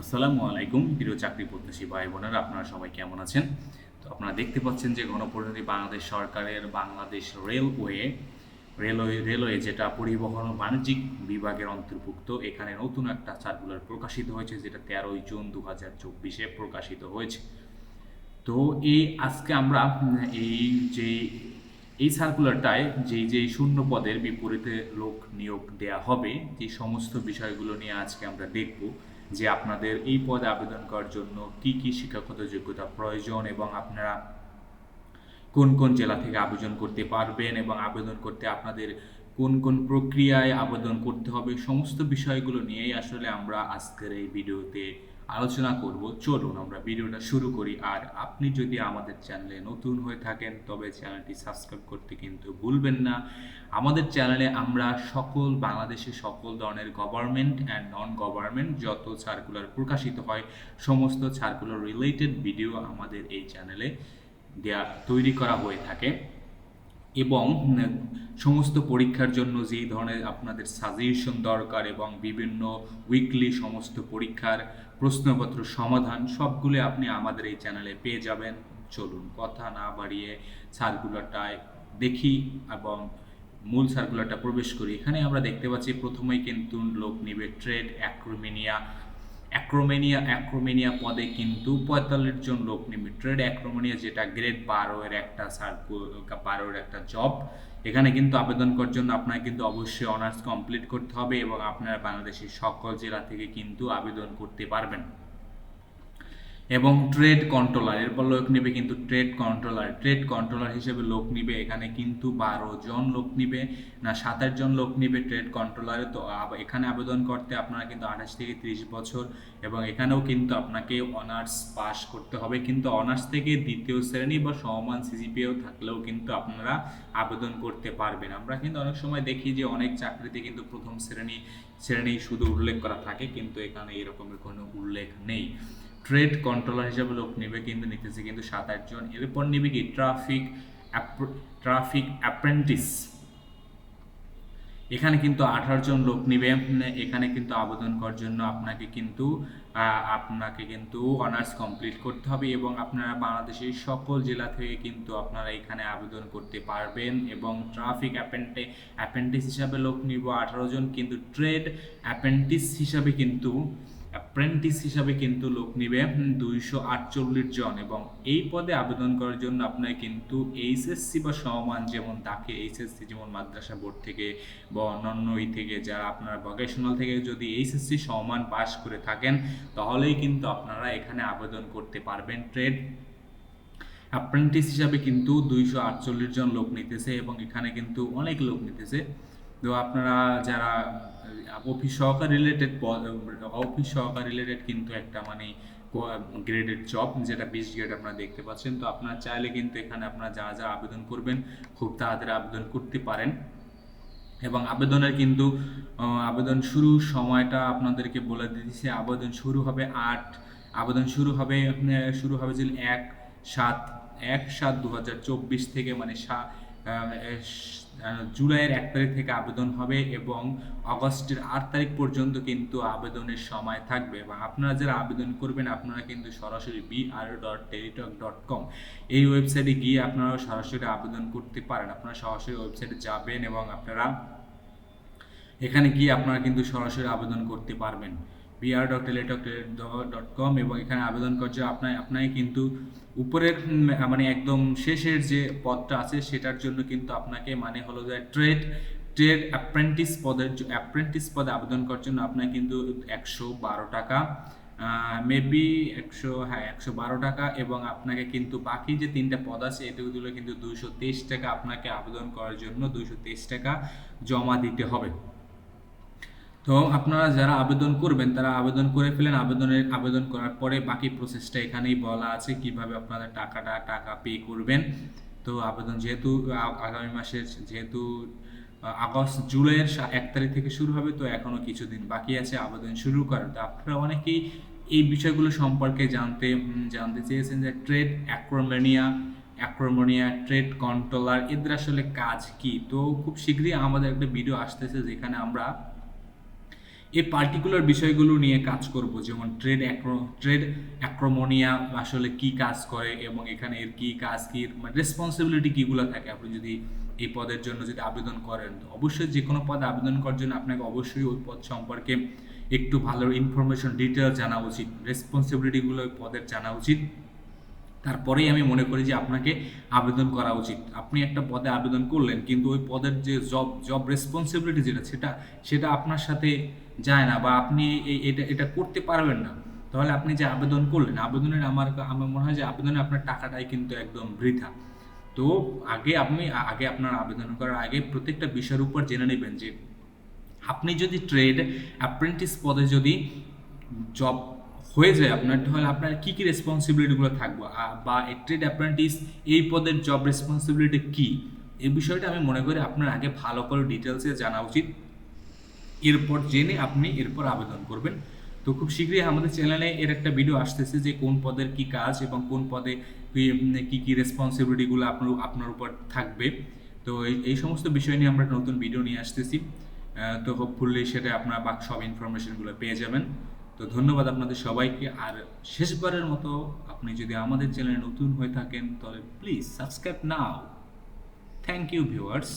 আসসালামু আলাইকুম প্রিয় চাকরি প্রত্যাশী ভাই বোনেরা, আপনারা সবাই কেমন আছেন? তো আপনারা দেখতে পাচ্ছেন যে গণপ্রজাতন্ত্রী বাংলাদেশ সরকারের বাংলাদেশ রেলওয়ে যেটা পরিবহন ও বাণিজ্যিক বিভাগের অন্তর্ভুক্ত, এখানে নতুন একটা সার্কুলার প্রকাশিত হয়েছে, যেটা 13 জুন 2024 প্রকাশিত হয়েছে। তো আজকে আমরা এই যে এই সার্কুলারটায় যেই শূন্য পদের বিপরীতে লোক নিয়োগ দেয়া হবে, যে সমস্ত বিষয়গুলো নিয়ে আজকে আমরা দেখব। যে আপনাদের এই পদে আবেদন করার জন্য কি কি শিক্ষাগত যোগ্যতা প্রয়োজন, এবং আপনারা কোন কোন জেলা থেকে আবেদন করতে পারবেন, এবং আবেদন করতে আপনাদের কোন কোন প্রক্রিয়ায় আবেদন করতে হবে, সমস্ত বিষয়গুলো নিয়েই আসলে আমরা আজকের এই ভিডিওতে আলোচনা করব। চলুন আমরা ভিডিওটা শুরু করি। আর আপনি যদি আমাদের চ্যানেলে নতুন হয়ে থাকেন তবে চ্যানেলটি সাবস্ক্রাইব করতে কিন্তু ভুলবেন না। আমাদের চ্যানেলে আমরা বাংলাদেশের সকল ধরনের গভর্নমেন্ট অ্যান্ড নন গভর্নমেন্ট যত সার্কুলার প্রকাশিত হয়, সমস্ত সার্কুলার রিলেটেড ভিডিও আমাদের এই চ্যানেলে তৈরি করা হয়ে থাকে। এবং সমস্ত পরীক্ষার জন্য যেই ধরনের আপনাদের সাজেশন দরকার, এবং বিভিন্ন উইকলি সমস্ত পরীক্ষার প্রশ্নপত্র সমাধান, সবগুলো আপনি আমাদের এই চ্যানেলে পেয়ে যাবেন। চলুন কথা না বাড়িয়ে সার্কুলারটায় দেখি এবং মূল সার্কুলারটা প্রবেশ করি। এখানে আমরা দেখতে পাচ্ছি প্রথমেই কিন্তু লোক নিবে ট্রেড অ্যাক্রোমেনিয়া পদে কিন্তু 45 জন লোক নিবে। ট্রেড অ্যাক্রোমেনিয়া যেটা গ্রেড 12 এর একটা জব। এখানে কিন্তু আবেদন করার জন্য আপনাকে কিন্তু অবশ্যই অনার্স কমপ্লিট করতে হবে, এবং আপনারা বাংলাদেশের সকল জেলা থেকে কিন্তু আবেদন করতে পারবেন। এবং ট্রেড কন্ট্রোলার, এরপর লোক নেবে কিন্তু ট্রেড কন্ট্রোলার হিসেবে লোক নিবে। এখানে কিন্তু 12 জন লোক নিবে, না 27 জন লোক নিবে ট্রেড কন্ট্রোলারে। তো এখানে আবেদন করতে আপনারা কিন্তু 28 থেকে 30 বছর, এবং এখানেও কিন্তু আপনাকে অনার্স পাস করতে হবে। কিন্তু অনার্স থেকে দ্বিতীয় শ্রেণী বা সমমান সিজিপিএও থাকলেও কিন্তু আপনারা আবেদন করতে পারবেন। আমরা কিন্তু অনেক সময় দেখি যে অনেক চাকরিতে কিন্তু প্রথম শ্রেণী শুধু উল্লেখ করা থাকে, কিন্তু এখানে এরকমের কোনো উল্লেখ নেই। ট্রেড কন্ট্রোলার হিসেবে লোক নেবে কিন্তু নিতেছে কিন্তু 27 জন। এরপর নেবে কি ট্রাফিক অ্যাপ্রেন্টিস। এখানে কিন্তু 18 জন লোক নিবে। এখানে কিন্তু আবেদন করার জন্য আপনাকে কিন্তু অনার্স কমপ্লিট করতে হবে, এবং আপনারা বাংলাদেশের সকল জেলা থেকে কিন্তু আপনারা এখানে আবেদন করতে পারবেন। এবং ট্রাফিক অ্যাপ্রেন্টিস হিসাবে লোক নিব 18 জন, কিন্তু ট্রেড অ্যাপ্রেন্টিস হিসাবে কিন্তু লোক নিবে 248 জন। এবং এই পদে আবেদন করার জন্য আপনার কিন্তু এইচএসসি বা সমমান, যেমন তাকে এইচএসসি যেমন মাদ্রাসা বোর্ড থেকে বা অন্যান্য থেকে, যারা আপনারা ভোকেশনাল থেকে যদি এইচএসসি সমমান পাস করে থাকেন, তাহলেই কিন্তু আপনারা এখানে আবেদন করতে পারবেন। ট্রেড অ্যাপ্রেন্টিস হিসাবে কিন্তু 248 জন লোক নিতেছে, এবং এখানে কিন্তু অনেক লোক নিতেছে। তো আপনারা যারা অফিস সহকার রিলেটেড কিন্তু একটা মানে গ্রেডেড জব, যেটা 20 গ্রেড আপনারা দেখতে পাচ্ছেন। তো আপনারা চাইলে কিন্তু এখানে আপনারা যা আবেদন করবেন খুব তাড়াতাড়ি আবেদন করতে পারেন। এবং আবেদনের কিন্তু আবেদন শুরুর সময়টা আপনাদেরকে বলে দিয়েছি। আবেদন শুরু হবে যে 1/7/2024 থেকে, মানে জুলাইয়ের 1 তারিখ থেকে আবেদন হবে, এবং আগস্টের 8 তারিখ পর্যন্ত কিন্তু আবেদনের সময় থাকবে। এবং আপনারা যারা আবেদন করবেন, আপনারা কিন্তু সরাসরি br.teletalk.com এই ওয়েবসাইটে গিয়ে আপনারা সরাসরি আবেদন করতে পারেন। আপনারা সরাসরি ওয়েবসাইটে যাবেন, এবং আপনারা এখানে গিয়ে আপনারা কিন্তু সরাসরি আবেদন করতে পারবেন br.teletalk.com। এবং এখানে আবেদন করছে আপনাকে কিন্তু উপরের মানে একদম শেষের যে পদটা আছে সেটার জন্য কিন্তু আপনাকে মানে হলো যে ট্রেড অ্যাপ্রেন্টিস পদে আবেদন করার জন্য আপনাকে কিন্তু 112 টাকা, মেবি 112 টাকা। এবং আপনাকে কিন্তু বাকি যে 3টা পদ আছে এগুলো কিন্তু 223 টাকা, আপনাকে আবেদন করার জন্য 223 টাকা জমা দিতে হবে। তো আপনারা যারা আবেদন করবেন তারা আবেদন করে ফেলেন। আবেদন করার পরে বাকি প্রসেসটা এখানেই বলা আছে কিভাবে আপনারা টাকা পে করবেন। তো আবেদন যেহেতু আগামী মাসের জুলাইয়ের 1 তারিখ থেকে শুরু হবে, তো এখনো কিছুদিন বাকি আছে আবেদন শুরু করার। তো আপনারা অনেকেই এই বিষয়গুলো সম্পর্কে জানতে চেয়েছেন যে ট্রেড অ্যাক্রোমেনিয়া ট্রেড কন্ট্রোলার এদের আসলে কাজ কি। তো খুব শীঘ্রই আমাদের একটা ভিডিও আসতেছে যেখানে আমরা এই পার্টিকুলার বিষয়গুলো নিয়ে কাজ করব, যেমন ট্রেড অ্যাক্রোমোনিয়া আসলে কি কাজ করে এবং এখানে এর কি কাজ, কি মানে রেসপন্সিবিলিটি কীগুলো থাকে। আপনি যদি এই পদের জন্য যদি আবেদন করেন, তো অবশ্যই যে কোনো পদে আবেদন করার জন্য আপনাকে অবশ্যই ওই পদ সম্পর্কে একটু ভালো ইনফরমেশন ডিটেলস জানা উচিত, রেসপন্সিবিলিটিগুলো ওই পদের জানা উচিত। তারপরেই আমি মনে করি যে আপনাকে আবেদন করা উচিত। আপনি একটা পদে আবেদন করলেন কিন্তু ওই পদের যে জব রেসপন্সিবিলিটি যেটা সেটা সেটা আপনার সাথে যায় না, বা আপনি এটা এটা করতে পারবেন না, তাহলে আপনি যে আবেদন করলেন, আবেদনের আমার মনে হয় যে আবেদনে আপনার টাকাটাই কিন্তু একদম বৃথা। তো আগে আপনার আবেদন করার আগে প্রত্যেকটা বিষয়ের উপর জেনে নেবেন যে আপনি যদি ট্রেড অ্যাপ্রেন্টিস পদে যদি জব হয়ে যায় আপনার, তাহলে আপনার কী কী রেসপন্সিবিলিটিগুলো থাকবে, বা এই ট্রেড অ্যাপ্রেন্টিস এই পদের জব রেসপন্সিবিলিটি কী, এই বিষয়টা আমি মনে করি আপনার আগে ভালো করে ডিটেলসে জানা উচিত। এরপর জেনে আপনি এরপর আবেদন করবেন। তো খুব শীঘ্রই আমাদের চ্যানেলে এর একটা ভিডিও আসতেছে যে কোন পদের কি কাজ এবং কোন পদে কি কি রেসপন্সিবিলিটিগুলো আপনার উপর থাকবে। তো এই সমস্ত বিষয় নিয়ে আমরা নতুন ভিডিও নিয়ে আসতেছি। তো হোপফুলি সেটা আপনারা সব ইনফরমেশনগুলো পেয়ে যাবেন। তো ধন্যবাদ আপনাদের সবাইকে। আর শেষবারের মতো, আপনি যদি আমাদের চ্যানেলে নতুন হয়ে থাকেন তাহলে প্লিজ সাবস্ক্রাইব নাও। Thank you viewers.